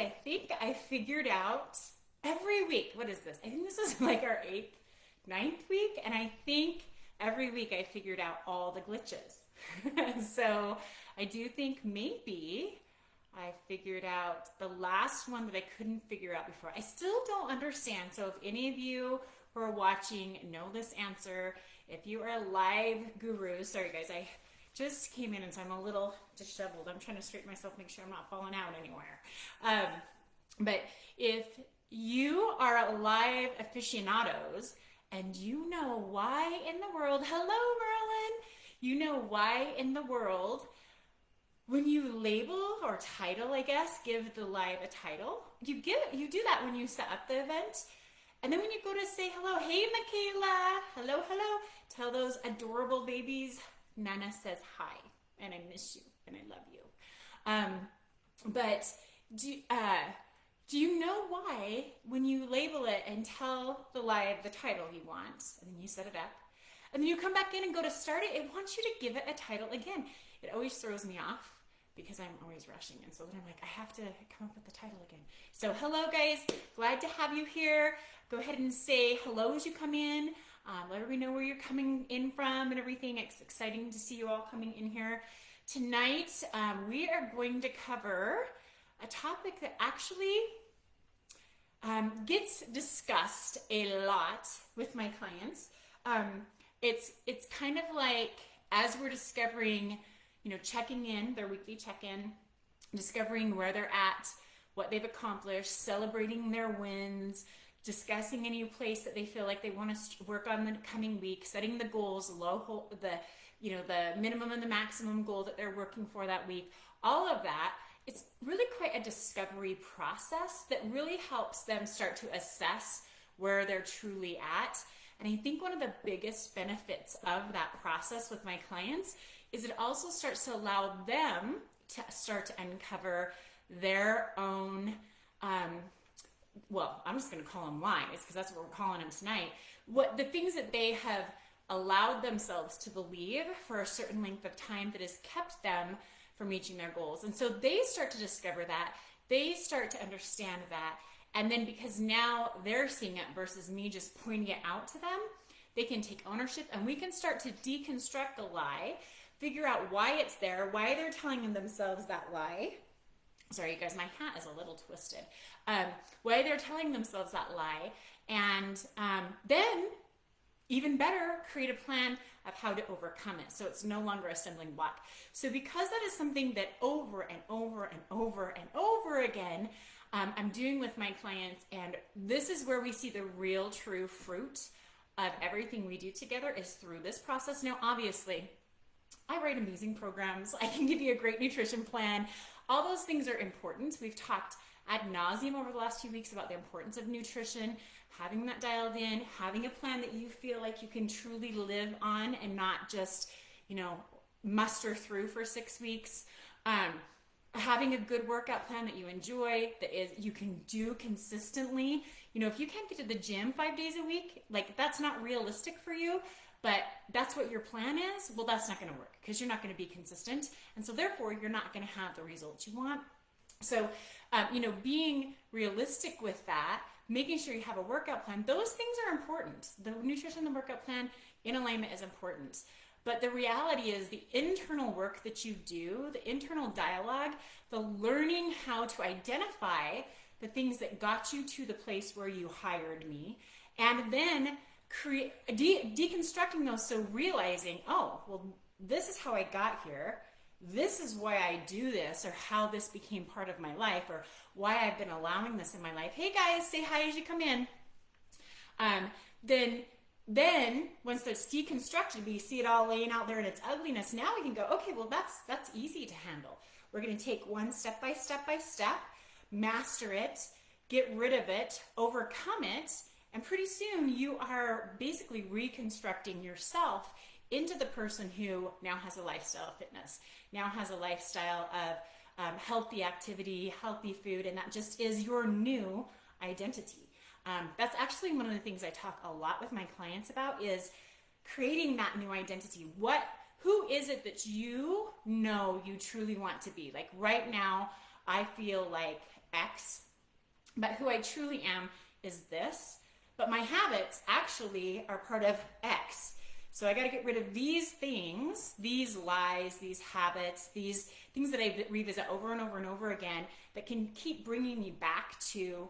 I think I figured out every week. What is this? I think this is like our eighth, ninth week. And I think every week I figured out all the glitches. So I do think maybe I figured out the last one that I couldn't figure out before. I still don't understand. So if any of you who are watching know this answer, if you are a live guru, sorry guys, I just came in and so I'm a little disheveled. I'm trying to straighten myself, make sure I'm not falling out anywhere. But if you are a live aficionados and you know why in the world, hello Merlin, you know why in the world when you label or title, I guess, give the live a title, you do that when you set up the event. And then when you go to say hello, hey Michaela, hello, hello, tell those adorable babies, Nana says hi, and I miss you, and I love you. But do you know why when you label it and tell the live the title you want, and then you set it up, and then you come back in and go to start it, it wants you to give it a title again. It always throws me off because I'm always rushing. And so then I'm like, I have to come up with the title again. So hello guys, glad to have you here. Go ahead and say hello as you come in. Let everybody know where you're coming in from and everything. It's exciting to see you all coming in here. Tonight, we are going to cover a topic that actually gets discussed a lot with my clients. It's kind of like as we're discovering, checking in, their weekly check-in, discovering where they're at, what they've accomplished, celebrating their wins, discussing any place that they feel like they want to work on the coming week, setting the goals, the minimum and the maximum goal that they're working for that week, all of that. It's really quite a discovery process that really helps them start to assess where they're truly at. And I think one of the biggest benefits of that process with my clients is it also starts to allow them to start to uncover their own, I'm just going to call them lies because that's what we're calling them tonight. What the things that they have allowed themselves to believe for a certain length of time that has kept them from reaching their goals. And so they start to discover that, they start to understand that. And then because now they're seeing it versus me just pointing it out to them, they can take ownership and we can start to deconstruct the lie, figure out why it's there, why they're telling themselves that lie. Sorry, you guys, my hat is a little twisted. Why they're telling themselves that lie. And then, even better, create a plan of how to overcome it. So it's no longer a stumbling block. So because that is something that over and over and over and over again, I'm doing with my clients, and this is where we see the real true fruit of everything we do together is through this process. Now, obviously, I write amazing programs. I can give you a great nutrition plan. All those things are important. We've talked ad nauseum over the last few weeks about the importance of nutrition, having that dialed in, having a plan that you feel like you can truly live on and not just, muster through for 6 weeks. Having a good workout plan that you enjoy, you can do consistently. If you can't get to the gym 5 days a week, like that's not realistic for you, but that's what your plan is, well, that's not going to work because you're not going to be consistent. And so therefore, you're not going to have the results you want. So, being realistic with that, making sure you have a workout plan, those things are important. The nutrition and the workout plan in alignment is important. But the reality is the internal work that you do, the internal dialogue, the learning how to identify the things that got you to the place where you hired me, and then deconstructing those, so realizing, oh, well, this is how I got here. This is why I do this, or how this became part of my life, or why I've been allowing this in my life. Hey guys, say hi as you come in. Then once that's deconstructed, we see it all laying out there in its ugliness. Now we can go, okay, well that's easy to handle. We're going to take one step by step by step, master it, get rid of it, overcome it, and pretty soon you are basically reconstructing yourself into the person who now has a lifestyle of fitness, now has a lifestyle of healthy activity, healthy food, and that just is your new identity. That's actually one of the things I talk a lot with my clients about is creating that new identity. Who is it that you know you truly want to be? Like right now, I feel like X, but who I truly am is this. But my habits actually are part of X. So I got to get rid of these things, these lies, these habits, these things that I revisit over and over and over again that can keep bringing me back to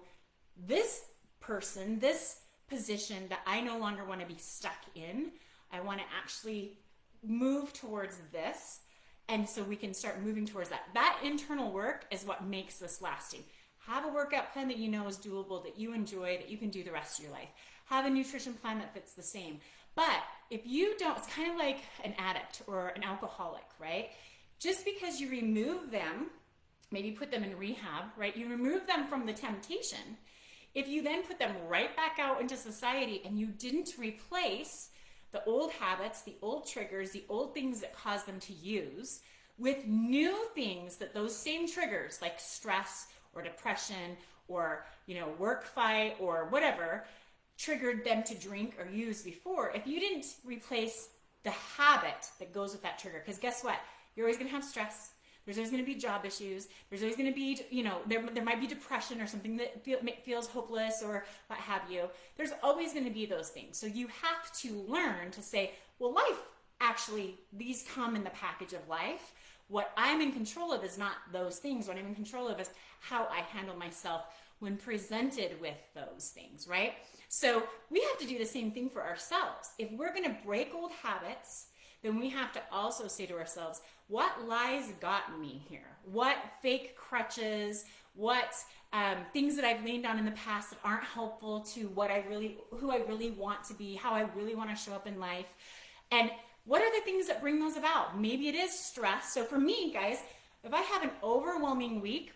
this person, this position that I no longer want to be stuck in. I want to actually move towards this. And so we can start moving towards that. That internal work is what makes this lasting. Have a workout plan that you know is doable, that you enjoy, that you can do the rest of your life. Have a nutrition plan that fits the same. But if you don't, it's kind of like an addict or an alcoholic, right? Just because you remove them, maybe put them in rehab, right? You remove them from the temptation. If you then put them right back out into society and you didn't replace the old habits, the old triggers, the old things that cause them to use with new things that those same triggers like stress or depression or, work fight or whatever triggered them to drink or use before, if you didn't replace the habit that goes with that trigger, because guess what? You're always going to have stress. There's always going to be job issues. There's always going to be, there might be depression or something that feels hopeless or what have you. There's always going to be those things. So you have to learn to say, well, life, actually, these come in the package of life. What I'm in control of is not those things. What I'm in control of is how I handle myself when presented with those things, right? So we have to do the same thing for ourselves. If we're going to break old habits, then we have to also say to ourselves, what lies got me here? What fake crutches, what things that I've leaned on in the past that aren't helpful to who I really want to be, how I really want to show up in life, and what are the things that bring those about? Maybe it is stress. So for me, guys, if I have an overwhelming week,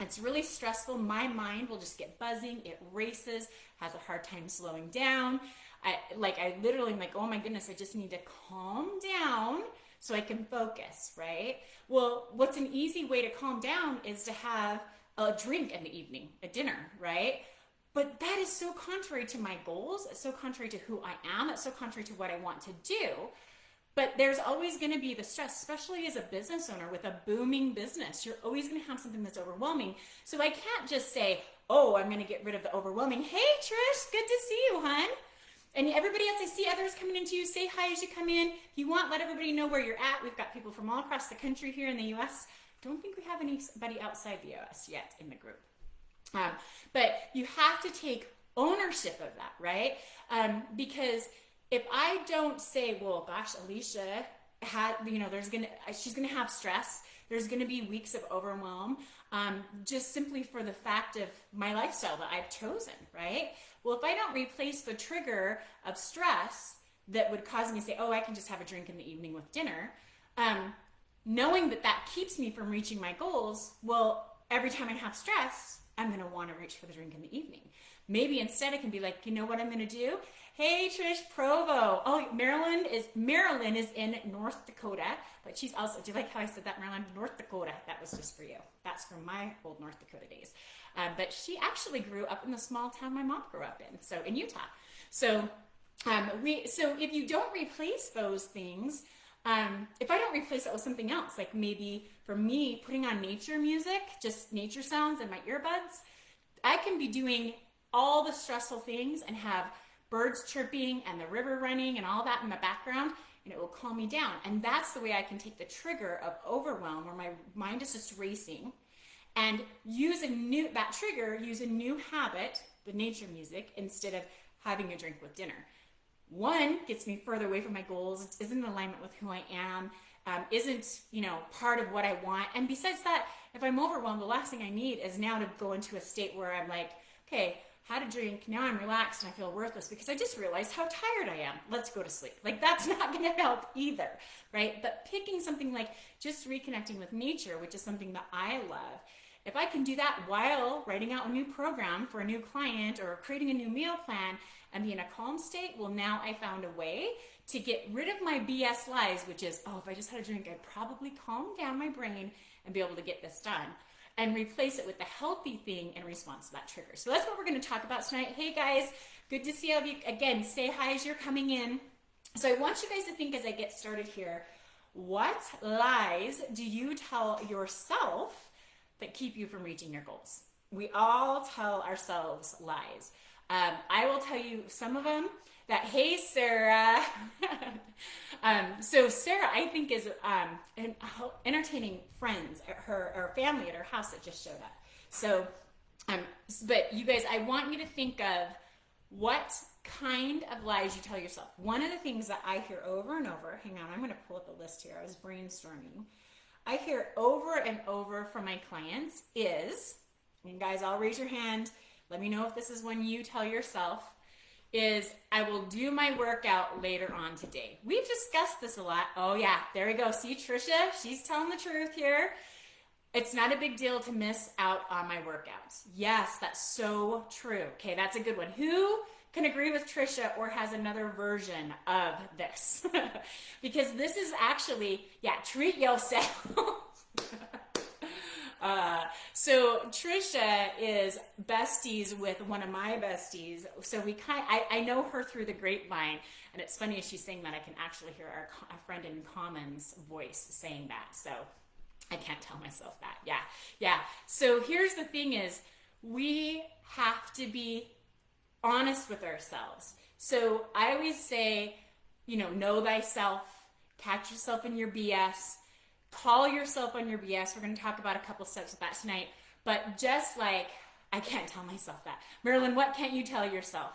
it's really stressful. My mind will just get buzzing. It races, has a hard time slowing down. I literally am like, oh my goodness, I just need to calm down so I can focus, right? Well, what's an easy way to calm down is to have a drink in the evening, a dinner, right? But that is so contrary to my goals. It's so contrary to who I am. It's so contrary to what I want to do. But there's always going to be the stress, especially as a business owner with a booming business. You're always going to have something that's overwhelming. So I can't just say, oh, I'm going to get rid of the overwhelming. Hey, Trish, good to see you, hon. And everybody else, I see others coming into you. Say hi as you come in. If you want, let everybody know where you're at. We've got people from all across the country here in the U.S. Don't think we have anybody outside the U.S. yet in the group. But you have to take ownership of that, right? Because if I don't say, well, gosh, Alicia she's gonna have stress. There's gonna be weeks of overwhelm, just simply for the fact of my lifestyle that I've chosen, right? Well, if I don't replace the trigger of stress that would cause me to say, oh, I can just have a drink in the evening with dinner, knowing that keeps me from reaching my goals, well, every time I have stress, I'm going to want to reach for the drink in the evening. Maybe instead I can be like, you know what I'm going to do? Hey, Trish, Provo. Oh, Maryland is in North Dakota, but she's also, do you like how I said that, Maryland? North Dakota. That was just for you. That's from my old North Dakota days. But she actually grew up in the small town my mom grew up in, so in Utah. So if you don't replace those things, if I don't replace it with something else, like maybe for me, putting on nature music, just nature sounds in my earbuds, I can be doing all the stressful things and have birds chirping and the river running and all that in the background, and it will calm me down. And that's the way I can take the trigger of overwhelm where my mind is just racing and use a new habit, the nature music, instead of having a drink with dinner. One, gets me further away from my goals, isn't in alignment with who I am, isn't, part of what I want. And besides that, if I'm overwhelmed, the last thing I need is now to go into a state where I'm like, okay, had a drink, now I'm relaxed and I feel worthless because I just realized how tired I am. Let's go to sleep. Like, that's not going to help either, right? But picking something like just reconnecting with nature, which is something that I love, if I can do that while writing out a new program for a new client or creating a new meal plan and be in a calm state, well, now I found a way to get rid of my BS lies, which is, oh, if I just had a drink, I'd probably calm down my brain and be able to get this done, and replace it with the healthy thing in response to that trigger. So that's what we're going to talk about tonight. Hey guys, good to see all of you. Again, say hi as you're coming in. So I want you guys to think as I get started here, what lies do you tell yourself that keep you from reaching your goals. We all tell ourselves lies. I will tell you some of them that, hey, Sarah. So Sarah, I think, is entertaining friends at her family at her house that just showed up. So, but you guys, I want you to think of what kind of lies you tell yourself. One of the things that I hear over and over, hang on, I'm going to pull up a list here. I was brainstorming. I hear over and over from my clients is, and guys, I'll raise your hand. Let me know if this is one you tell yourself, is I will do my workout later on today. We've discussed this a lot. Oh yeah, there we go. See, Trisha, she's telling the truth here. It's not a big deal to miss out on my workouts. Yes, that's so true. Okay, that's a good one. Who can agree with Trisha or has another version of this? Because this is actually, yeah, treat yourself. So Trisha is besties with one of my besties. So I know her through the grapevine, and it's funny as she's saying that I can actually hear our friend in common's voice saying that. So I can't tell myself that. Yeah. So here's the thing is, we have to be honest with ourselves. So I always say, know thyself, catch yourself in your BS, call yourself on your BS. We're going to talk about a couple steps of that tonight. But just like, I can't tell myself that. Marilyn, what can't you tell yourself?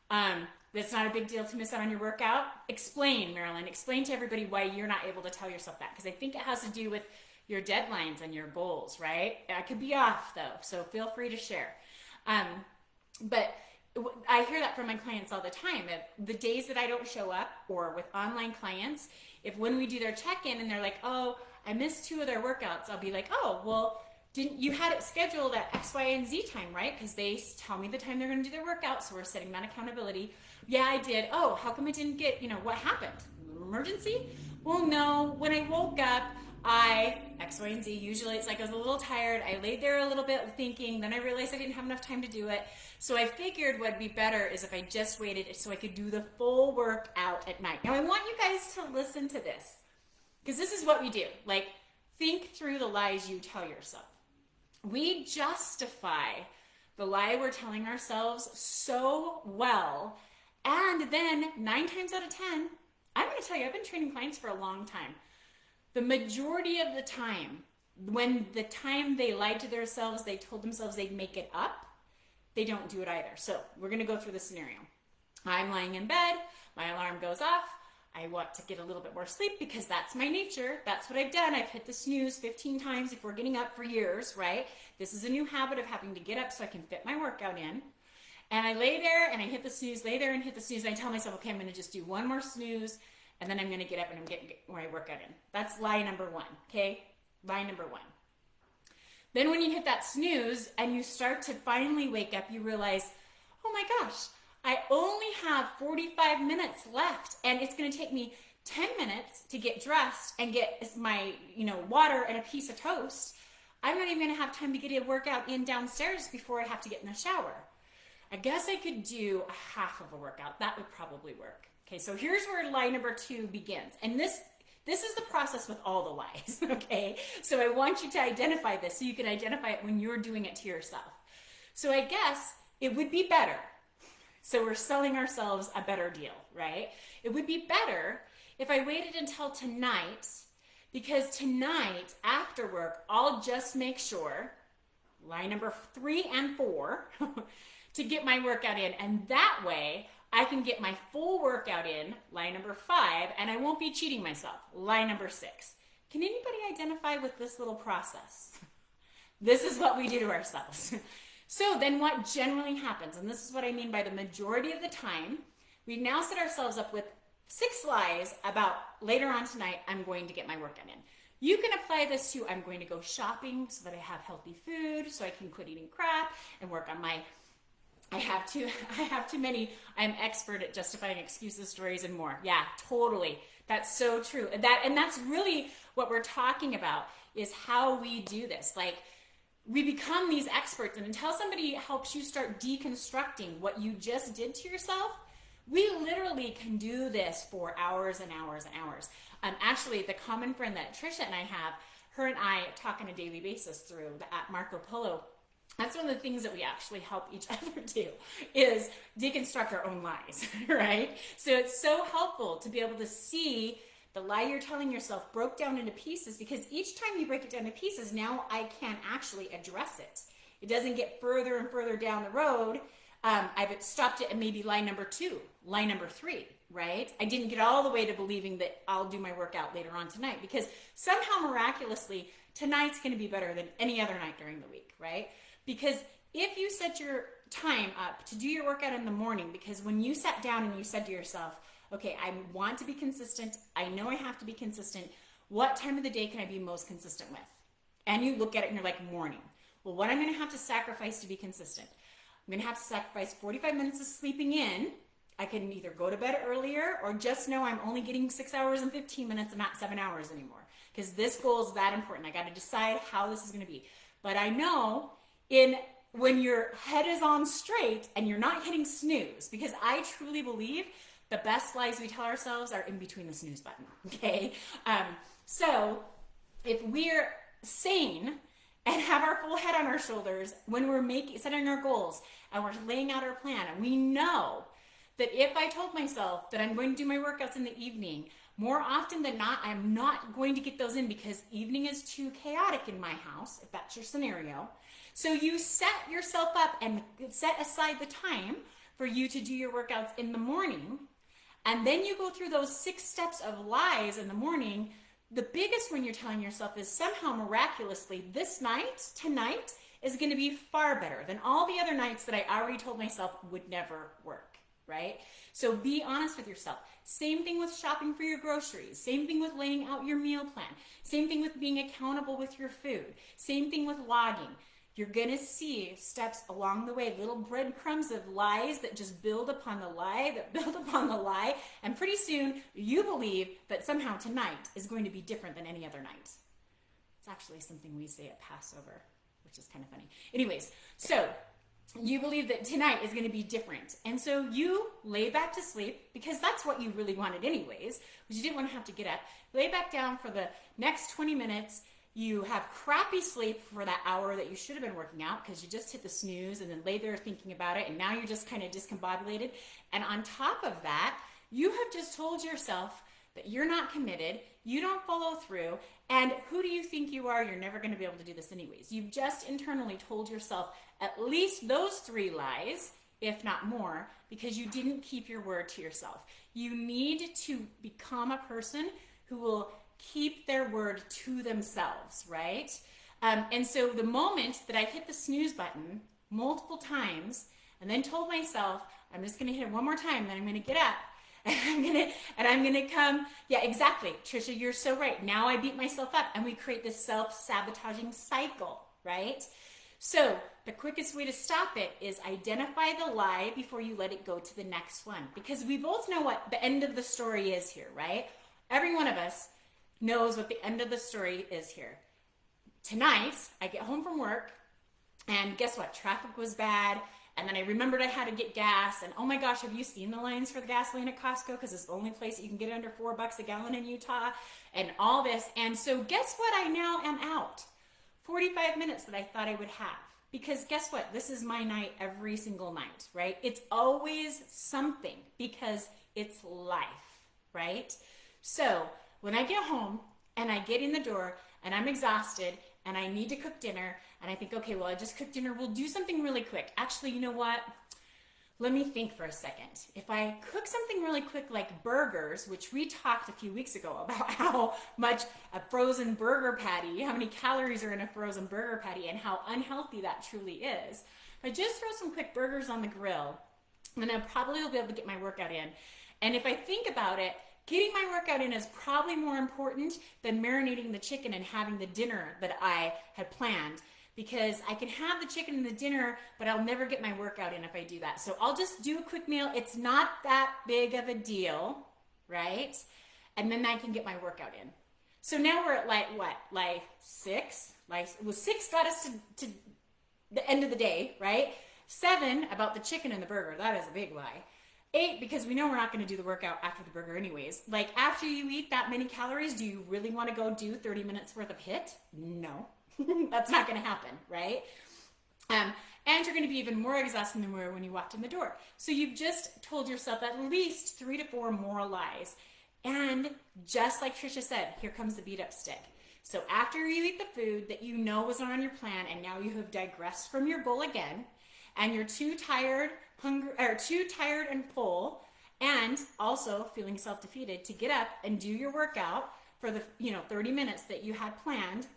That's not a big deal to miss out on your workout. Explain, Marilyn. Explain to everybody why you're not able to tell yourself that. Because I think it has to do with your deadlines and your goals, right? I could be off though, so feel free to share. But I hear that from my clients all the time. If the days that I don't show up, or with online clients, if when we do their check-in and they're like, oh, I missed 2 of their workouts, I'll be like, oh, well, didn't you had it scheduled at X, Y, and Z time, right? Because they tell me the time they're going to do their workout, so we're setting that accountability. Yeah, I did. Oh, how come I didn't get, what happened? Emergency? Well, no, when I woke up, X, Y, and Z, usually it's like I was a little tired. I laid there a little bit thinking, then I realized I didn't have enough time to do it. So I figured what'd be better is if I just waited so I could do the full workout at night. Now I want you guys to listen to this, because this is what we do. Like, think through the lies you tell yourself. We justify the lie we're telling ourselves so well, and then 9 times out of 10, I'm going to tell you, I've been training clients for a long time. The majority of the time, when the time they lied to themselves, they told themselves they'd make it up, they don't do it either. So we're going to go through the scenario. I'm lying in bed, my alarm goes off, I want to get a little bit more sleep because that's my nature. That's what I've done. I've hit the snooze 15 times before getting up for years, right? This is a new habit of having to get up so I can fit my workout in. And I lay there and I hit the snooze, lay there and hit the snooze. And I tell myself, okay, I'm going to just do one more snooze and then I'm going to get up and I'm getting my workout in. That's lie number 1, okay? Lie number 1. Then when you hit that snooze and you start to finally wake up, you realize, oh my gosh, I only have 45 minutes left and it's going to take me 10 minutes to get dressed and get my, water and a piece of toast. I'm not even going to have time to get a workout in downstairs before I have to get in the shower. I guess I could do a half of a workout. That would probably work. Okay, so here's where lie number 2 begins. And this is the process with all the lies, okay? So I want you to identify this so you can identify it when you're doing it to yourself. So I guess it would be better. So we're selling ourselves a better deal, right? It would be better if I waited until tonight, because tonight after work, I'll just make sure, lie number 3 and 4, to get my workout in. And that way I can get my full workout in, lie number 5, and I won't be cheating myself, lie number 6. Can anybody identify with this little process? This is what we do to ourselves. So then what generally happens, and this is what I mean by the majority of the time, we now set ourselves up with 6 lies about later on tonight, I'm going to get my workout in. You can apply this to, I'm going to go shopping so that I have healthy food, so I can quit eating crap and work on my, I have too many, I'm expert at justifying excuses, stories, and more. Yeah, totally. That's so true. And that's really what we're talking about, is how we do this. Like, we become these experts, and until somebody helps you start deconstructing what you just did to yourself, we literally can do this for hours and hours and hours. Actually, the common friend that Trisha and I have, her and I talk on a daily basis through the app Marco Polo. That's one of the things that we actually help each other do, is deconstruct our own lies, right? So it's so helpful to be able to see the lie you're telling yourself broke down into pieces, because each time you break it down to pieces, now I can actually address it. It doesn't get further and further down the road. I've stopped it at maybe lie number 2, lie number 3, right? I didn't get all the way to believing that I'll do my workout later on tonight, because somehow miraculously tonight's going to be better than any other night during the week, right? Because if you set your time up to do your workout in the morning, because when you sat down and you said to yourself, okay, I want to be consistent, I know I have to be consistent, what time of the day can I be most consistent with? And you look at it and you're like, morning. Well, what I'm going to have to sacrifice to be consistent? I'm going to have to sacrifice 45 minutes of sleeping in. I can either go to bed earlier or just know I'm only getting 6 hours and 15 minutes and not 7 hours anymore, because this goal is that important. I got to decide how this is going to be. But I know when your head is on straight and you're not hitting snooze, because I truly believe the best lies we tell ourselves are in between the snooze button, okay? So if we're sane and have our full head on our shoulders when we're setting our goals and we're laying out our plan, and we know that if I told myself that I'm going to do my workouts in the evening, more often than not, I'm not going to get those in because evening is too chaotic in my house, if that's your scenario. So you set yourself up and set aside the time for you to do your workouts in the morning. And then you go through those 6 steps of lies in the morning. The biggest one you're telling yourself is somehow miraculously tonight is going to be far better than all the other nights that I already told myself would never work, right? So be honest with yourself. Same thing with shopping for your groceries. Same thing with laying out your meal plan. Same thing with being accountable with your food. Same thing with logging. You're going to see steps along the way, little breadcrumbs of lies that just build upon the lie, that build upon the lie. And pretty soon you believe that somehow tonight is going to be different than any other night. It's actually something we say at Passover, which is kind of funny. Anyways, so you believe that tonight is going to be different. And so you lay back to sleep, because that's what you really wanted anyways, because you didn't want to have to get up. Lay back down for the next 20 minutes. You have crappy sleep for that hour that you should have been working out because you just hit the snooze and then lay there thinking about it, and now you're just kind of discombobulated. And on top of that, you have just told yourself that you're not committed, you don't follow through, and who do you think you are? You're never going to be able to do this anyways. You've just internally told yourself at least those 3 lies, if not more, because you didn't keep your word to yourself. You need to become a person who will keep their word to themselves, right? And so the moment that I hit the snooze button multiple times and then told myself, I'm just going to hit it one more time, then I'm going to get up and I'm going to come. Yeah, exactly. Trisha, you're so right. Now I beat myself up and we create this self-sabotaging cycle, right? So the quickest way to stop it is identify the lie before you let it go to the next one, because we both know what the end of the story is here, right? Every one of us knows what the end of the story is here. Tonight, I get home from work, and guess what? Traffic was bad, and then I remembered I had to get gas, and oh my gosh, have you seen the lines for the gasoline at Costco? Because it's the only place that you can get it under $4 a gallon in Utah, and all this. And so guess what? I now am out 45 minutes that I thought I would have. Because guess what? This is my night every single night, right? It's always something, because it's life, right? So when I get home and I get in the door and I'm exhausted and I need to cook dinner and I think, okay, well, I just cooked dinner. We'll do something really quick. Actually, you know what? Let me think for a second. If I cook something really quick like burgers, which we talked a few weeks ago about how much a frozen burger patty, how many calories are in a frozen burger patty and how unhealthy that truly is. If I just throw some quick burgers on the grill, then I probably will be able to get my workout in. And if I think about it, getting my workout in is probably more important than marinating the chicken and having the dinner that I had planned, because I can have the chicken and the dinner, but I'll never get my workout in if I do that. So I'll just do a quick meal. It's not that big of a deal, right? And then I can get my workout in. So now we're at like 6? Well, 6 got us to the end of the day, right? 7 about the chicken and the burger. That is a big lie. 8, because we know we're not going to do the workout after the burger anyways. Like, after you eat that many calories, do you really want to go do 30 minutes worth of HIIT? No, that's not going to happen, right? And you're going to be even more exhausted than you were when you walked in the door. So you've just told yourself at least 3 to 4 more lies. And just like Trisha said, here comes the beat up stick. So after you eat the food that you know was not on your plan, and now you have digressed from your goal again, and you're too tired, too tired and full, and also feeling self-defeated to get up and do your workout for the 30 minutes that you had planned,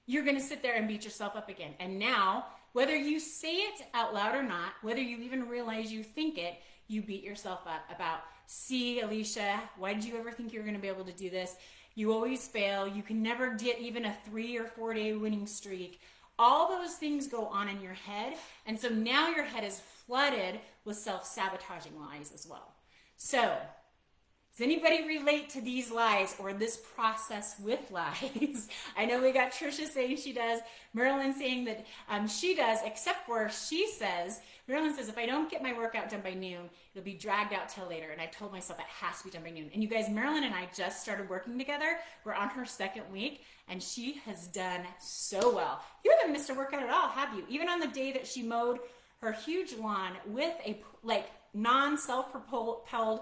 you're going to sit there and beat yourself up again. And now, whether you say it out loud or not, whether you even realize you think it, you beat yourself up about, see, Alicia, why did you ever think you were going to be able to do this? You always fail. You can never get even a 3 or 4 day winning streak. All those things go on in your head. And so now your head is flooded with self-sabotaging lies as well. So, does anybody relate to these lies or this process with lies? I know we got Trisha saying she does, Marilyn saying that she does, except for Marilyn says, if I don't get my workout done by noon, it'll be dragged out till later. And I told myself it has to be done by noon. And you guys, Marilyn and I just started working together. We're on her 2nd week, and she has done so well. You haven't missed a workout at all, have you? Even on the day that she mowed her huge lawn with a non-self-propelled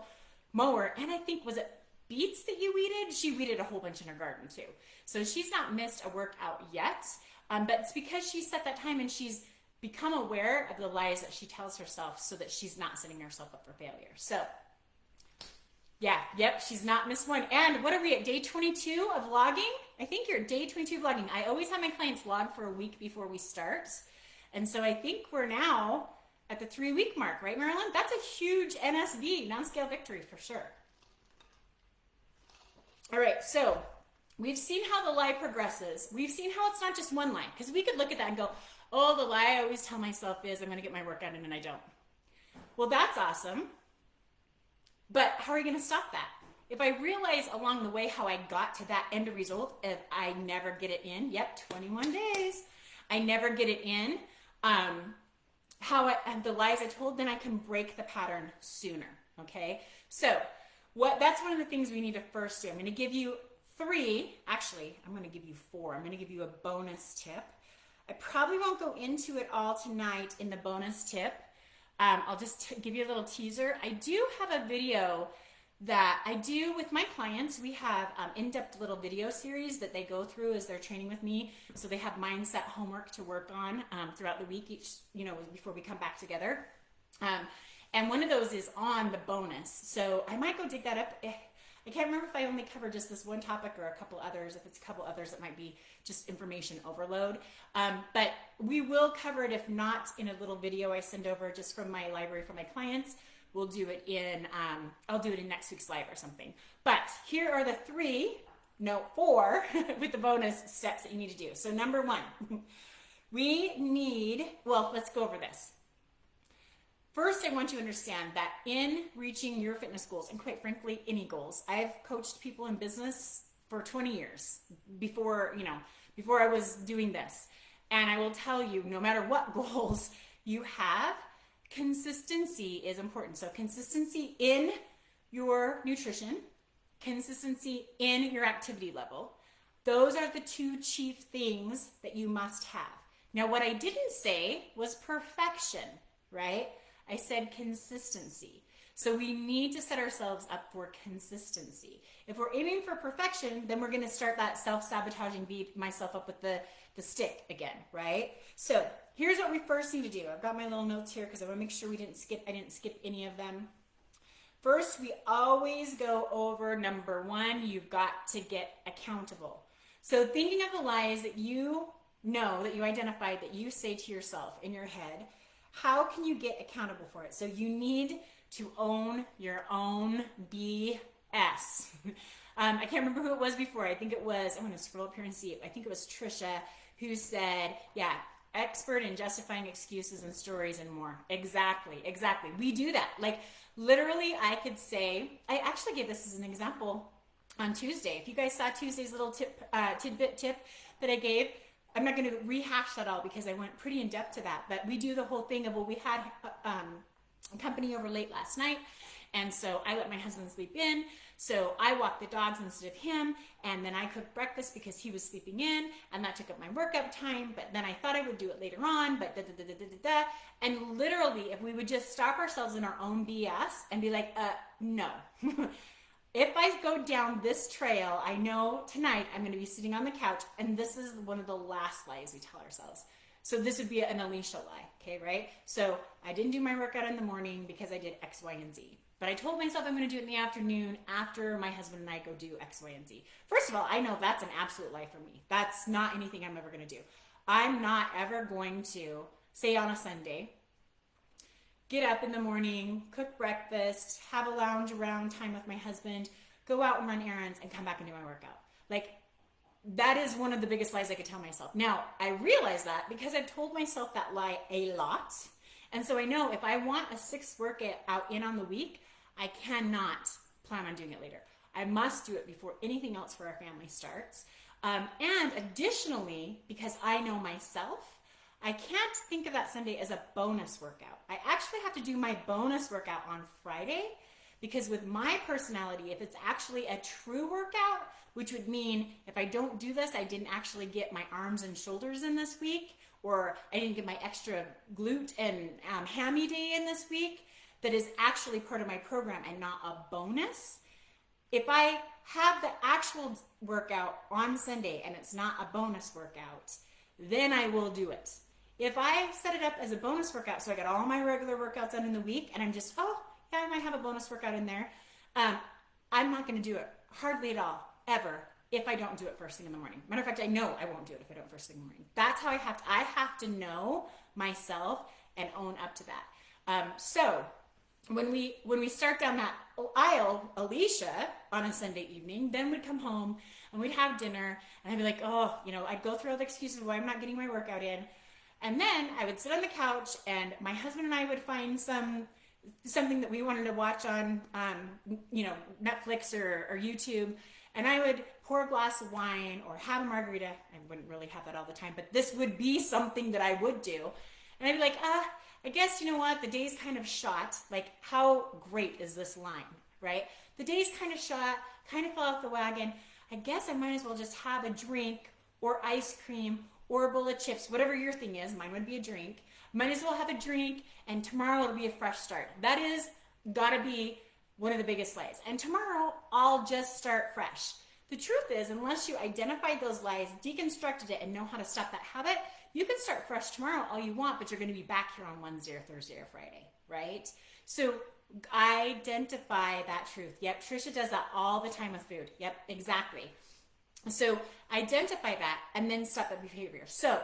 mower, and I think, was it beets that you weeded? She weeded a whole bunch in her garden too. So she's not missed a workout yet, but it's because she set that time and she's become aware of the lies that she tells herself so that she's not setting herself up for failure. So she's not missed one. And what are we at, day 22 of vlogging? I think you're at day 22 of vlogging. I always have my clients log for a week before we start. And so I think we're now at the 3-week mark, right, Marilyn? That's a huge NSV, non-scale victory, for sure. All right, so we've seen how the lie progresses. We've seen how it's not just one lie, because we could look at that and go, oh, the lie I always tell myself is I'm going to get my workout in and I don't. Well, that's awesome. But how are you going to stop that? If I realize along the way how I got to that end result, if I never get it in, 21 days, I never get it in, the lies I told, then I can break the pattern sooner, okay? So that's one of the things we need to first do. I'm going to give you 3, actually, I'm going to give you 4. I'm going to give you a bonus tip. I probably won't go into it all tonight in the bonus tip. I'll just give you a little teaser. I do have a video that I do with my clients. We have in-depth little video series that they go through as they're training with me. So they have mindset homework to work on throughout the week, before we come back together. And one of those is on the bonus. So I might go dig that up. I can't remember if I only cover just this one topic or a couple others. If it's a couple others, it might be just information overload. But we will cover it, if not in a little video I send over just from my library for my clients. We'll do it in, I'll do it in next week's live or something. But here are the 4 with the bonus steps that you need to do. So number 1, let's go over this. First, I want you to understand that in reaching your fitness goals, and quite frankly, any goals, I've coached people in business for 20 years before I was doing this. And I will tell you, no matter what goals you have, consistency is important. So consistency in your nutrition, consistency in your activity level. Those are the 2 chief things that you must have. Now, what I didn't say was perfection, right? I said consistency. So we need to set ourselves up for consistency. If we're aiming for perfection, then we're going to start that self-sabotaging, beat myself up with the stick again, right? So here's what we first need to do. I've got my little notes here because I want to make sure I didn't skip any of them. First, we always go over number 1, you've got to get accountable. So thinking of the lies that you know, that you identified, that you say to yourself in your head, how can you get accountable for it? So you need to own your own BS. I can't remember who it was before. I think it was, I'm going to scroll up here and see it. I think it was Trisha who said, expert in justifying excuses and stories and more. Exactly. We do that. Like literally I could say, I actually gave this as an example on Tuesday. If you guys saw Tuesday's little tidbit tip that I gave, I'm not going to rehash that all because I went pretty in depth to that, but we do the whole thing of, we had company over late last night. And so I let my husband sleep in. So I walked the dogs instead of him. And then I cooked breakfast because he was sleeping in. And that took up my workout time. But then I thought I would do it later on. But da da da da da da. And literally, if we would just stop ourselves in our own BS and be like, no. If I go down this trail, I know tonight I'm going to be sitting on the couch. And this is one of the last lies we tell ourselves. So this would be an Alicia lie, okay, right? So I didn't do my workout in the morning because I did X, Y, and Z. But I told myself I'm going to do it in the afternoon after my husband and I go do X, Y, and Z. First of all, I know that's an absolute lie for me. That's not anything I'm ever going to do. I'm not ever going to, say on a Sunday, get up in the morning, cook breakfast, have a lounge around time with my husband, go out and run errands, and come back and do my workout. Like, that is one of the biggest lies I could tell myself. Now, I realize that because I've told myself that lie a lot. And so I know if I want a 6th workout in on the week, I cannot plan on doing it later. I must do it before anything else for our family starts. And additionally, because I know myself, I can't think of that Sunday as a bonus workout. I actually have to do my bonus workout on Friday because with my personality, if it's actually a true workout, which would mean if I don't do this, I didn't actually get my arms and shoulders in this week, or I didn't get my extra glute and hammy day in this week, that is actually part of my program and not a bonus. If I have the actual workout on Sunday and it's not a bonus workout, then I will do it. If I set it up as a bonus workout, so I got all my regular workouts done in the week, and I'm just, oh, yeah, I might have a bonus workout in there, I'm not going to do it hardly at all, ever, if I don't do it first thing in the morning. Matter of fact, I know I won't do it if I don't first thing in the morning. That's how I have to know myself and own up to that. So when we start down that aisle, Alicia, on a Sunday evening, then we'd come home and we'd have dinner, and I'd be like, oh, I'd go through all the excuses why I'm not getting my workout in. And then I would sit on the couch and my husband and I would find something that we wanted to watch on, Netflix or YouTube. And I would pour a glass of wine or have a margarita. I wouldn't really have that all the time, but this would be something that I would do. And I'd be like, I guess, you know what? The day's kind of shot. Like, how great is this line, right? The day's kind of shot, kind of fell off the wagon. I guess I might as well just have a drink or ice cream or a bowl of chips, whatever your thing is. Mine would be a drink. Might as well have a drink, and tomorrow it'll be a fresh start. That is gotta be one of the biggest lies. And tomorrow I'll just start fresh. The truth is, unless you identified those lies, deconstructed it, and know how to stop that habit, you can start fresh tomorrow all you want, but you're going to be back here on Wednesday or Thursday or Friday, right? So identify that truth. Yep, Trisha does that all the time with food. Yep, exactly. So identify that and then stop that behavior. So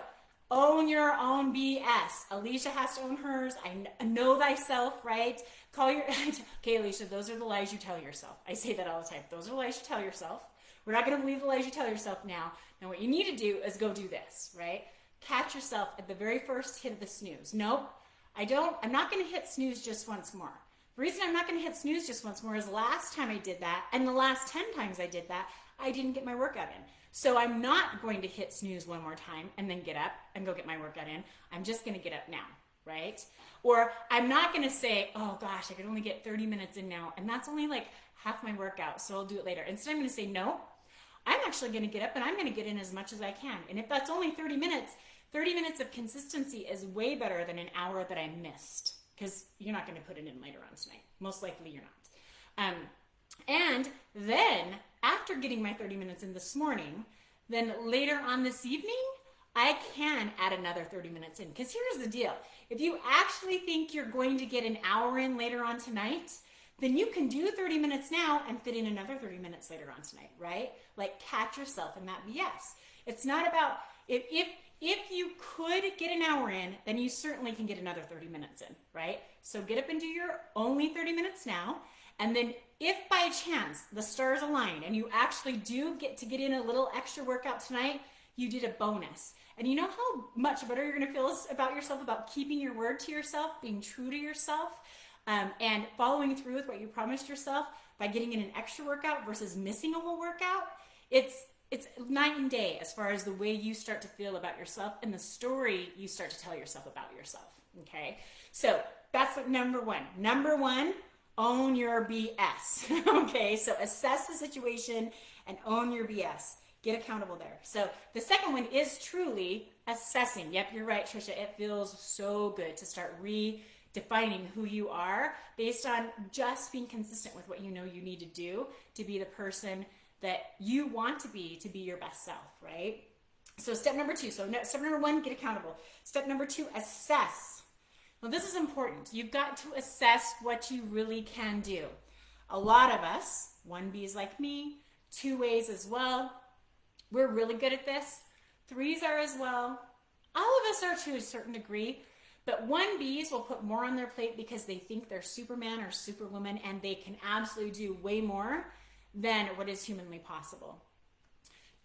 own your own BS. Alicia has to own hers. I know thyself, right? Okay, Alicia, those are the lies you tell yourself. I say that all the time. Those are the lies you tell yourself. We're not going to believe the lies you tell yourself now. Now what you need to do is go do this, right? Catch yourself at the very first hit of the snooze. Nope, I'm not going to hit snooze just once more. The reason I'm not going to hit snooze just once more is last time I did that, and the last 10 times I did that, I didn't get my workout in. So I'm not going to hit snooze one more time and then get up and go get my workout in. I'm just going to get up now, right? Or I'm not going to say, oh gosh, I could only get 30 minutes in now, and that's only like half my workout, so I'll do it later. Instead, I'm going to say, no, I'm actually going to get up and I'm going to get in as much as I can. And if that's only 30 minutes of consistency is way better than an hour that I missed, because you're not going to put it in later on tonight. Most likely you're not. And then after getting my 30 minutes in this morning, then later on this evening, I can add another 30 minutes in. Because here's the deal. If you actually think you're going to get an hour in later on tonight, then you can do 30 minutes now and fit in another 30 minutes later on tonight, right? Like, catch yourself in that BS. It's not about, if you could get an hour in, then you certainly can get another 30 minutes in, right? So get up and do your only 30 minutes now. And then if by chance the stars align and you actually do get to get in a little extra workout tonight, you did a bonus. And you know how much better you're going to feel about yourself, about keeping your word to yourself, being true to yourself, and following through with what you promised yourself by getting in an extra workout versus missing a whole workout. It's it's night and day as far as the way you start to feel about yourself and the story you start to tell yourself about yourself. Okay, so that's what number one. Number one, own your BS. Okay, so assess the situation and own your BS. Get accountable there. So the second one is truly assessing. Yep, you're right, Trisha. It feels so good to start redefining who you are based on just being consistent with what you know you need to do to be the person that you want to be your best self, right? So step number two. So step number one, get accountable. Step number two, assess. Well, this is important. You've got to assess what you really can do. A lot of us, 1Bs like me, 2As as well, we're really good at this. 3s are as well. All of us are to a certain degree, but 1Bs will put more on their plate because they think they're Superman or Superwoman and they can absolutely do way more than what is humanly possible.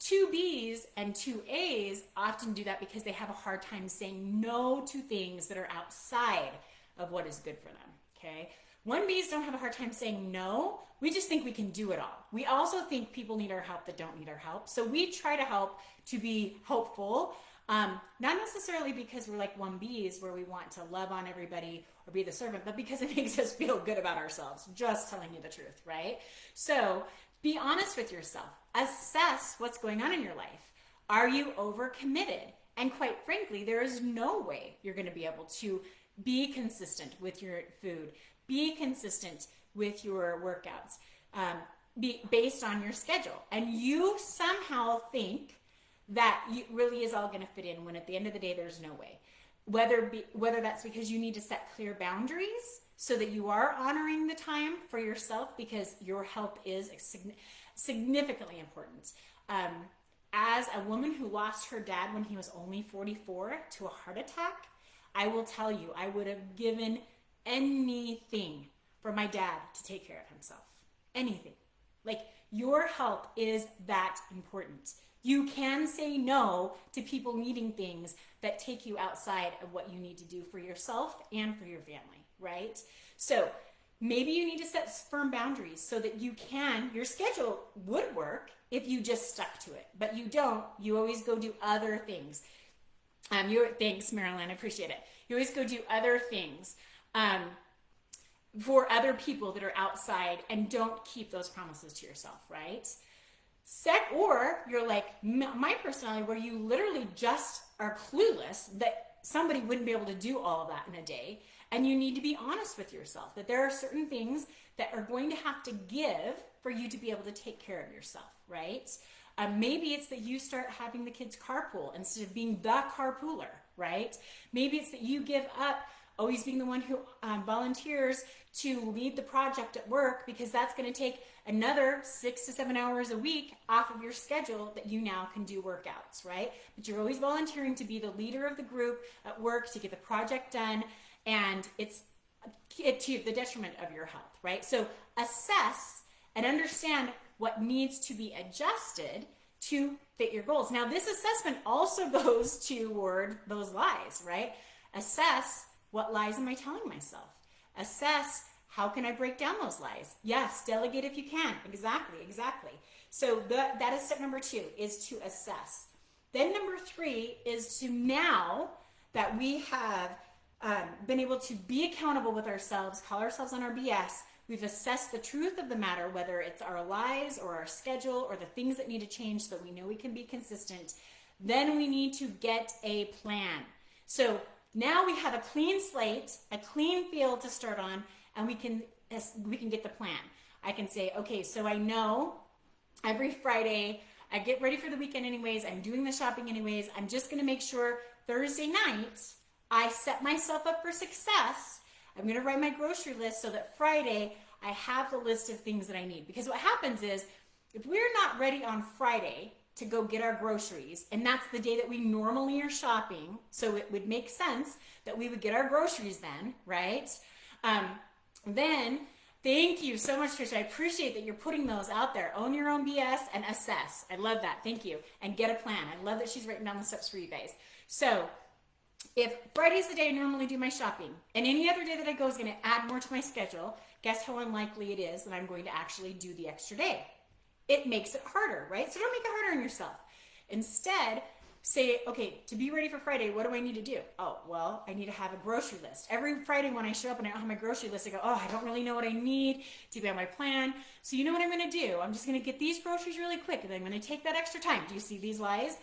2Bs and 2As often do that because they have a hard time saying no to things that are outside of what is good for them, okay? 1Bs don't have a hard time saying no. We just think we can do it all. We also think people need our help that don't need our help. So we try to help to be hopeful, not necessarily because we're like 1Bs where we want to love on everybody or be the servant, but because it makes us feel good about ourselves, just telling you the truth, right? So be honest with yourself. Assess what's going on in your life. Are you overcommitted? And quite frankly, there is no way you're going to be able to be consistent with your food, be consistent with your workouts, based on your schedule. And you somehow think that it really is all going to fit in when at the end of the day, there's no way. Whether that's because you need to set clear boundaries so that you are honoring the time for yourself because your health is significantly important. As a woman who lost her dad when he was only 44 to a heart attack, I will tell you, I would have given anything for my dad to take care of himself. Anything. Like, your health is that important. You can say no to people needing things that take you outside of what you need to do for yourself and for your family, right? So maybe you need to set firm boundaries so that your schedule would work if you just stuck to it, but you don't. You always go do other things. Thanks, Marilyn, I appreciate it. You always go do other things for other people that are outside and don't keep those promises to yourself, right? Or you're like my personality where you literally just are clueless that somebody wouldn't be able to do all of that in a day. And you need to be honest with yourself that there are certain things that are going to have to give for you to be able to take care of yourself, right? Maybe it's that you start having the kids carpool instead of being the carpooler, right? Maybe it's that you give up always being the one who volunteers to lead the project at work because that's going to take another 6 to 7 hours a week off of your schedule that you now can do workouts, right? But you're always volunteering to be the leader of the group at work to get the project done, and it's to the detriment of your health, right? So assess and understand what needs to be adjusted to fit your goals. Now, this assessment also goes toward those lies, right? Assess, what lies am I telling myself? Assess, how can I break down those lies? Yes, delegate if you can. Exactly. So that is step number 2, is to assess. Then number 3 is to, now that we have been able to be accountable with ourselves, call ourselves on our BS, we've assessed the truth of the matter, whether it's our lies or our schedule or the things that need to change so that we know we can be consistent, then we need to get a plan. So now we have a clean slate, a clean field to start on, and we can get the plan. I can say, okay, so I know every Friday, I get ready for the weekend anyways, I'm doing the shopping anyways, I'm just gonna make sure Thursday night, I set myself up for success. I'm gonna write my grocery list so that Friday, I have the list of things that I need. Because what happens is, if we're not ready on Friday to go get our groceries, and that's the day that we normally are shopping, so it would make sense that we would get our groceries then, right? Then, thank you so much, Trisha. I appreciate that you're putting those out there. Own your own BS and assess. I love that. Thank you. And get a plan. I love that she's written down the steps for you guys. So, if Friday's the day I normally do my shopping, and any other day that I go is going to add more to my schedule, guess how unlikely it is that I'm going to actually do the extra day? it makes it harder, right? So don't make it harder on yourself. Instead, say, okay, to be ready for Friday, what do I need to do? Oh, well, I need to have a grocery list. Every Friday when I show up and I don't have my grocery list, I go, oh, I don't really know what I need to be on my plan. So you know what I'm going to do? I'm just going to get these groceries really quick, and then I'm going to take that extra time. Do you see these lies?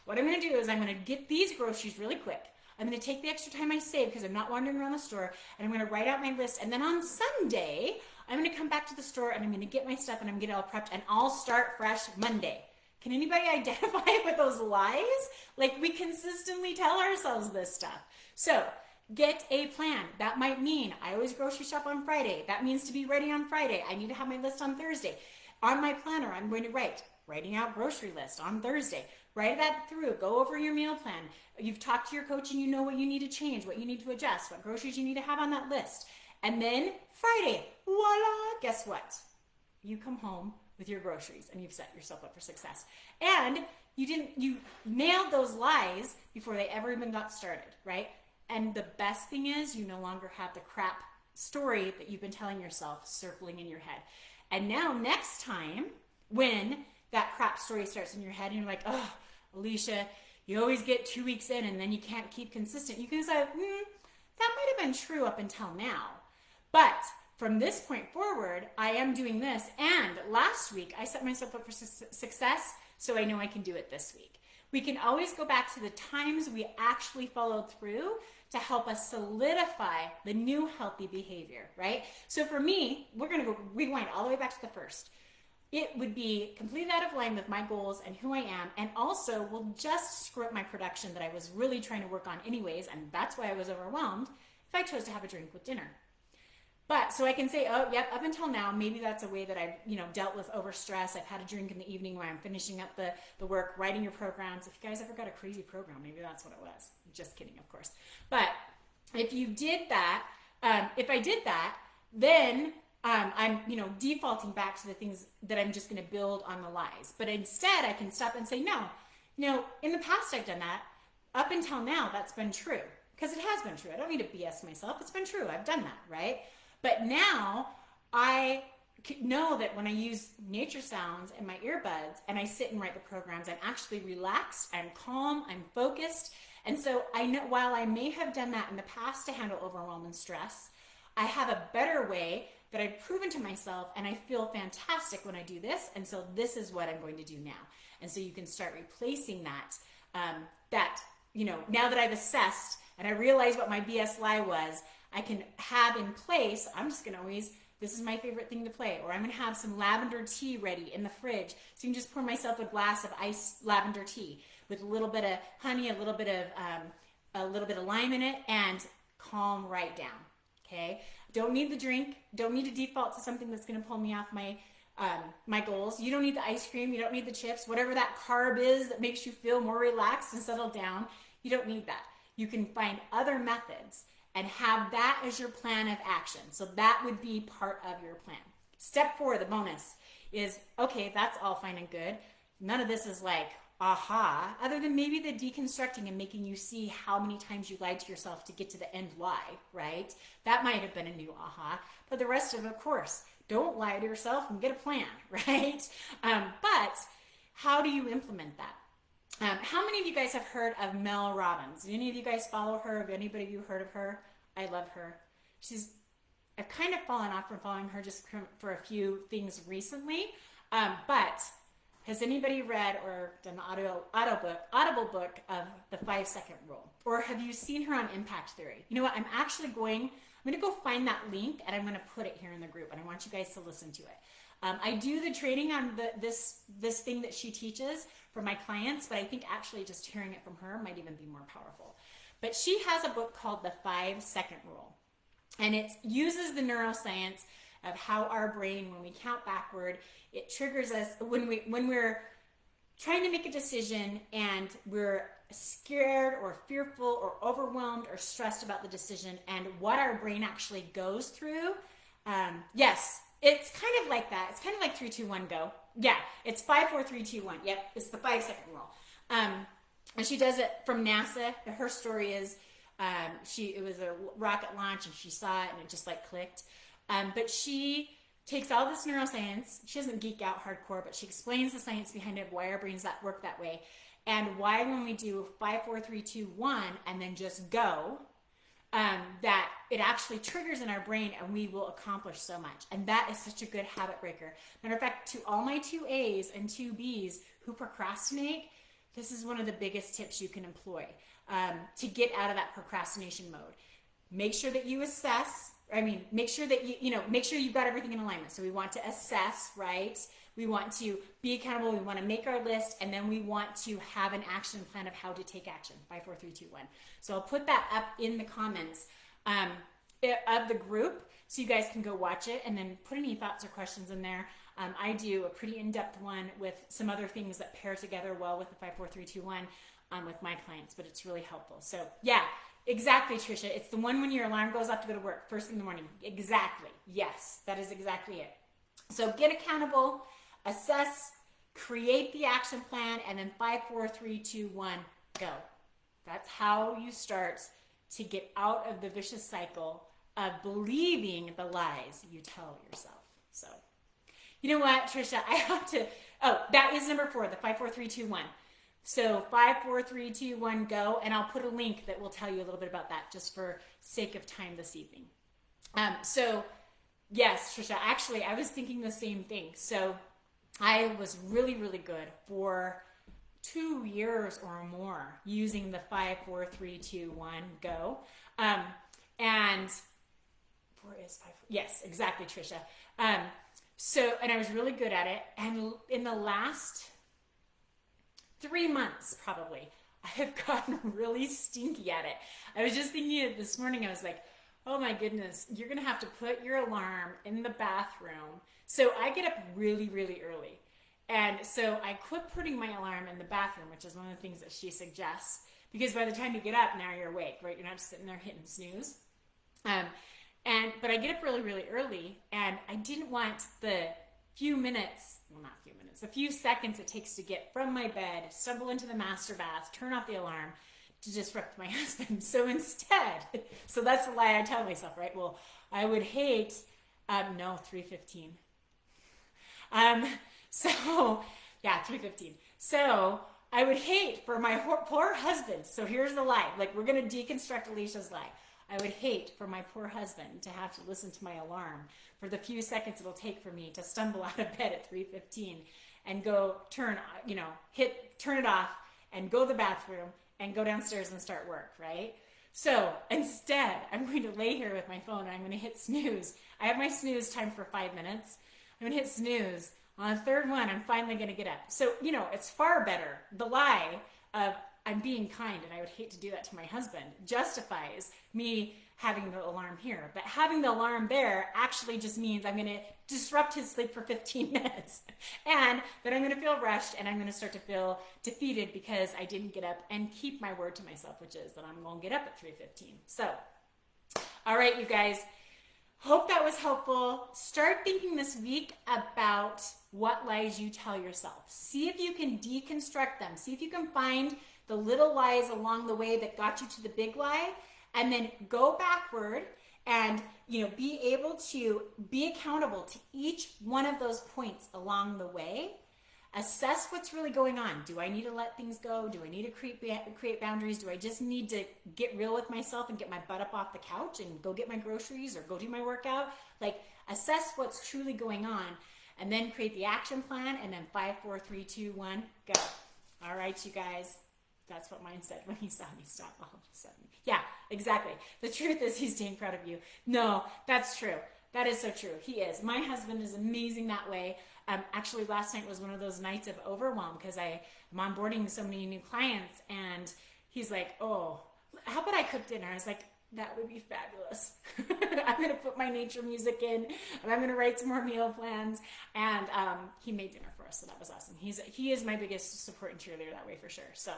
What I'm going to do is I'm going to get these groceries really quick. I'm going to take the extra time I save because I'm not wandering around the store, and I'm going to write out my list. And then on Sunday, I'm going to come back to the store and I'm going to get my stuff and I'm going to get it all prepped, and I'll start fresh Monday. Can anybody identify with those lies? Like, we consistently tell ourselves this stuff. So get a plan. That might mean I always grocery shop on Friday. That means to be ready on Friday. I need to have my list on Thursday. On my planner, I'm going to writing out grocery list on Thursday. Write that through. Go over your meal plan. You've talked to your coach and you know what you need to change, what you need to adjust, what groceries you need to have on that list. And then Friday, voila, guess what? You come home with your groceries and you've set yourself up for success. And you nailed those lies before they ever even got started, right? And the best thing is you no longer have the crap story that you've been telling yourself circling in your head. And now next time when that crap story starts in your head and you're like, oh, Alicia, you always get 2 weeks in and then you can't keep consistent. You can say, that might have been true up until now. But from this point forward, I am doing this. And last week, I set myself up for success, so I know I can do it this week. We can always go back to the times we actually followed through to help us solidify the new healthy behavior, right? So for me, we're going to go rewind all the way back to the first. It would be completely out of line with my goals and who I am, and also will just screw up my production that I was really trying to work on anyways, and that's why I was overwhelmed if I chose to have a drink with dinner. But so I can say, oh, yep, up until now, maybe that's a way that I've, dealt with overstress. I've had a drink in the evening while I'm finishing up the work, writing your programs. If you guys ever got a crazy program, maybe that's what it was. Just kidding, of course. But if you did that, if I did that, then I'm, defaulting back to the things that I'm just going to build on the lies. But instead, I can stop and say, no, in the past I've done that. Up until now, that's been true. Because it has been true. I don't need to BS myself. It's been true. I've done that, right? But now I know that when I use nature sounds and my earbuds and I sit and write the programs, I'm actually relaxed, I'm calm, I'm focused. And so I know while I may have done that in the past to handle overwhelm and stress, I have a better way that I've proven to myself, and I feel fantastic when I do this. And so this is what I'm going to do now. And so you can start replacing that, now that I've assessed and I realize what my BS lie was, I can have in place, I'm just going to always, this is my favorite thing to play, or I'm going to have some lavender tea ready in the fridge. So you can just pour myself a glass of iced lavender tea with a little bit of honey, a little bit of lime in it, and calm right down. Okay. Don't need the drink. Don't need to default to something that's going to pull me off my goals. You don't need the ice cream. You don't need the chips, whatever that carb is that makes you feel more relaxed and settled down. You don't need that. You can find other methods and have that as your plan of action. So that would be part of your plan. Step 4, the bonus, is, okay, that's all fine and good. None of this is like, aha, other than maybe the deconstructing and making you see how many times you lied to yourself to get to the end lie, right? That might have been a new aha. But the rest of course, don't lie to yourself and get a plan, right? But how do you implement that? How many of you guys have heard of Mel Robbins? Do any of you guys follow her? Have anybody of you heard of her? I love her. I've kind of fallen off from following her just for a few things recently. But has anybody read or done the audible book of the 5-second rule? Or have you seen her on Impact Theory? You know what? I'm going to go find that link and I'm going to put it here in the group, and I want you guys to listen to it. I do the training on this thing that she teaches for my clients, but I think actually just hearing it from her might even be more powerful. But she has a book called The 5-Second Rule, and it uses the neuroscience of how our brain, when we count backward, it triggers us when we're trying to make a decision and we're scared or fearful or overwhelmed or stressed about the decision, and what our brain actually goes through. Yes, it's kind of like that. It's kind of like 3, 2, 1, go. Yeah, it's 5, 4, 3, 2, 1. Yep, it's the 5-second rule. And she does it from NASA. Her story is it was a rocket launch and she saw it and it just like clicked. But she takes all this neuroscience. She doesn't geek out hardcore, but she explains the science behind it, why our brains that work that way, and why when we do 5, 4, 3, 2, 1, and then just go, that it actually triggers in our brain and we will accomplish so much. And that is such a good habit breaker. Matter of fact, to all my 2As and 2Bs who procrastinate, this is one of the biggest tips you can employ to get out of that procrastination mode. Make sure that you assess. Make sure that make sure you've got everything in alignment. So we want to assess, right? We want to be accountable. We want to make our list, and then we want to have an action plan of how to take action. 5, 4, 3, 2, 1. So I'll put that up in the comments of the group, so you guys can go watch it, and then put any thoughts or questions in there. I do a pretty in-depth one with some other things that pair together well with the 5, 4, 3, 2, 1 with my clients, but it's really helpful. So yeah. Exactly, Trisha. It's the one when your alarm goes off to go to work first thing in the morning. Exactly. Yes, that is exactly it. So get accountable, assess, create the action plan, and then 5, 4, 3, 2, 1, go. That's how you start to get out of the vicious cycle of believing the lies you tell yourself. So, you know what, Trisha? I have to, that is number 4, the 5, 4, 3, 2, 1. So 5, 4, 3, 2, 1, go. And I'll put a link that will tell you a little bit about that just for sake of time this evening. So yes, Trisha, actually, I was thinking the same thing. So I was really, really good for 2 years or more using the 5, 4, 3, 2, 1, go. And 4 is 5. Yes, exactly, Trisha. And I was really good at it. And in the last 3 months, probably, I have gotten really stinky at it. I was just thinking it this morning. I was like, oh my goodness, you're going to have to put your alarm in the bathroom. So I get up really, really early. And so I quit putting my alarm in the bathroom, which is one of the things that she suggests, because by the time you get up, now you're awake, right? You're not just sitting there hitting snooze. But I get up really, really early, and I didn't want the few seconds it takes to get from my bed, stumble into the master bath, turn off the alarm to disrupt my husband. So instead, so that's the lie I tell myself, right? Well, I would hate, 3:15. So yeah, 3:15. So I would hate for my poor husband. So here's the lie. Like, we're going to deconstruct Alicia's lie. I would hate for my poor husband to have to listen to my alarm for the few seconds it'll take for me to stumble out of bed at 3:15 and go turn it off and go to the bathroom and go downstairs and start work, right? So instead, I'm going to lay here with my phone and I'm going to hit snooze. I have my snooze time for 5 minutes. I'm going to hit snooze. On the third one, I'm finally going to get up. So, it's far better. The lie of I'm being kind and I would hate to do that to my husband justifies me having the alarm here. But having the alarm there actually just means I'm going to disrupt his sleep for 15 minutes. And then I'm going to feel rushed and I'm going to start to feel defeated because I didn't get up and keep my word to myself, which is that I'm going to get up at 3:15. So, all right, you guys. Hope that was helpful. Start thinking this week about what lies you tell yourself. See if you can deconstruct them. See if you can find the little lies along the way that got you to the big lie, and then go backward and be able to be accountable to each one of those points along the way. Assess what's really going on. Do I need to let things go? Do I need to create boundaries? Do I just need to get real with myself and get my butt up off the couch and go get my groceries or go do my workout? Like, assess what's truly going on and then create the action plan, and then 5, 4, 3, 2, 1, go. All right, you guys. That's what mine said when he saw me stop all of a sudden. Yeah, exactly. The truth is he's dang proud of you. No, that's true. That is so true. He is. My husband is amazing that way. Actually, last night was one of those nights of overwhelm because I'm onboarding so many new clients, and he's like, oh, how about I cook dinner? I was like, that would be fabulous. I'm going to put my nature music in, and I'm going to write some more meal plans. And he made dinner for us, so that was awesome. He is my biggest support and cheerleader that way for sure. So,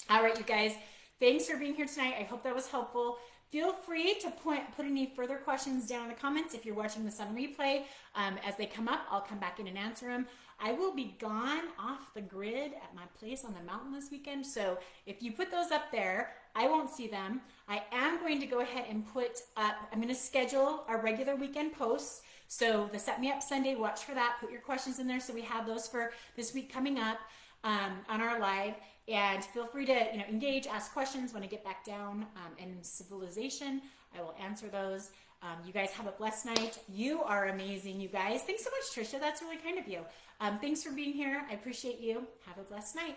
all right, you guys. Thanks for being here tonight. I hope that was helpful. Feel free to put any further questions down in the comments if you're watching this on replay. As they come up, I'll come back in and answer them. I will be gone off the grid at my place on the mountain this weekend, so if you put those up there, I won't see them. I am going to go ahead and I'm going to schedule our regular weekend posts. So the Set Me Up Sunday, watch for that. Put your questions in there so we have those for this week coming up on our live. And feel free to engage, ask questions when I get back down in civilization. I will answer those. You guys have a blessed night. You are amazing, you guys. Thanks so much, Trisha. That's really kind of you. Thanks for being here. I appreciate you. Have a blessed night.